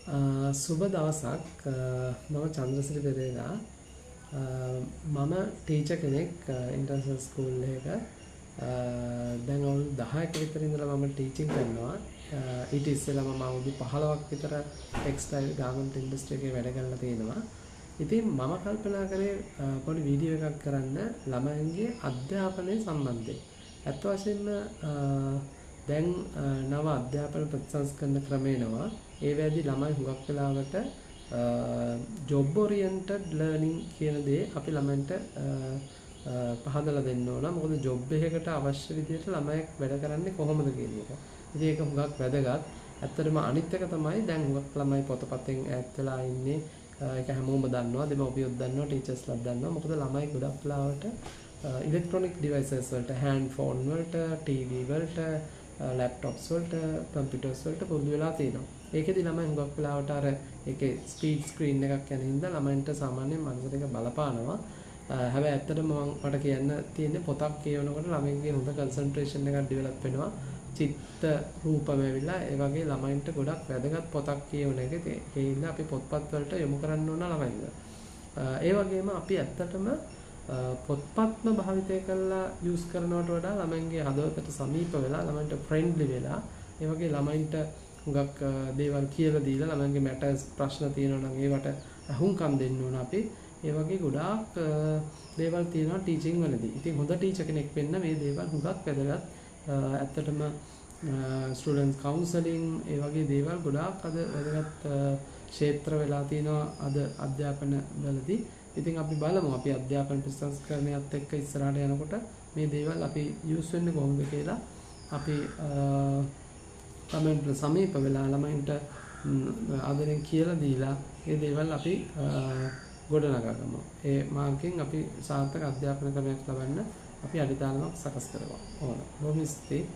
සුබ දවසක් මම චන්ද්‍රසිරි පෙරේරා මම ටීචර් කෙනෙක් ඉන්ටර්නැෂනල් ස්කූල් එකක දැන් අවුරුදු 10ක විතර ඉඳලා මම ටීචින් කරනවා ඊට ඉස්සෙල්ලා මම අවුරුදු 15ක් විතර ටෙක්ස්ටයිල් ගාර්මන්ට් ඉන්ඩස්ට්‍රි එකේ වැඩ කරලා තියෙනවා. ඉතින් මම කල්පනා කරේ පොඩි වීඩියෝ එකක් කරන්න ළමයින්ගේ අධ්‍යාපනය සම්බන්ධයෙන්. අත් වශයෙන්ම දැන් නව අධ්‍යාපන ප්‍රතිසංස්කරණ ක්‍රමේනවා ඒ වැඩි ළමයි හුඟක් වෙලාවට ජොබ් ඔරියන්ටඩ් ලර්නින් කියන දේ අපි ළමයින්ට පහදලා දෙන්න ඕන. මොකද ජොබ් එකකට අවශ්‍ය විදිහට ළමයි වැඩ කරන්නේ කොහොමද කියන එක. ඉතින් ඒක හුඟක් වැදගත්. ඇත්තටම අනිත් එක තමයි දැන් හුඟක් ළමයි පොතපතෙන් ඈත් වෙලා ඉන්නේ. ඒක හැමෝම දන්නවා, දෙමව්පියොත් දන්නවා, ටීචර්ස්ලාත් දන්නවා. මොකද ළමයි ගොඩක් වෙලාවට ඉලෙක්ට්‍රොනික ඩිවයිසස් වලට, හෑන්ඩ් ෆෝන් වලට, ටීවී වලට, ලැප්ටොප්ස් වලට, කම්පියුටර්ස් වලට පුරුදු වෙලා තියෙනවා. ඒකෙදි ළමයි හුඟක් වෙලාවට අර ඒකේ ස්පීඩ් ස්ක්‍රීන් එකක් යන හින්දා ළමයින්ට සාමාන්‍යයෙන් මනසට ඒක බලපානවා. හැබැයි ඇත්තටම මට කියන්න තියෙන්නේ පොතක් කියවනකොට ළමයින්ගේ හොඳ කන්සන්ට්‍රේෂන් එකක් ඩෙවලොප් වෙනවා. චිත්ත රූපම ඇවිල්ලා ඒ වගේ ළමයින්ට ගොඩක් වැදගත් පොතක් කියවන එක. ඒ හින්දා අපි පොත්පත් වලට යොමු කරන්න ඕන ළමයින්ව. ඒ වගේම අපි ඇත්තටම පොත්පත්ම භාවිතය කරලා යූස් කරනවට වඩා ළමයින්ගේ හදවතට සමීප වෙලා ළමයින්ට ෆ්‍රෙන්ඩ්ලි වෙලා ඒ වගේ ළමයින්ට හුඟක් දේවල් කියලා දීලා ළමයින්ගේ මැටර්ස් ප්‍රශ්න තියෙනවා නම් ඒවට අහුම්කම් දෙන්න ඕන අපි. ඒ වගේ ගොඩාක් දේවල් තියෙනවා ටීචින් වලදී. ඉතින් හොඳ ටීචර් කෙනෙක් වෙන්න මේ දේවල් හුඟක් වැදගත්. ඇත්තටම ස්ටුඩන්ට්ස් කවුන්සලින් ඒ වගේ දේවල් ගොඩාක් අද වැදගත් ක්ෂේත්‍ර වෙලා තියෙනවා අද අධ්‍යාපන වලදී. ඉතින් අපි බලමු අපි අධ්‍යාපන ප්‍රතිසංස්කරණයත් එක්ක ඉස්සරහට යනකොට මේ දේවල් අපි යූස් වෙන්නේ කොහොමද කියලා අපි ළමයින්ට සමීප වෙලා ළමයින්ට ආදරෙන් කියලා දීලා මේ දේවල් අපි ගොඩනගාගමු. ඒ මාර්ගයෙන් අපි සාර්ථක අධ්‍යාපන ක්‍රමයක් ලබන්න අපි අඩිතාලමක් සකස් කරගමු. ඕන. බොහොම ස්තුතියි.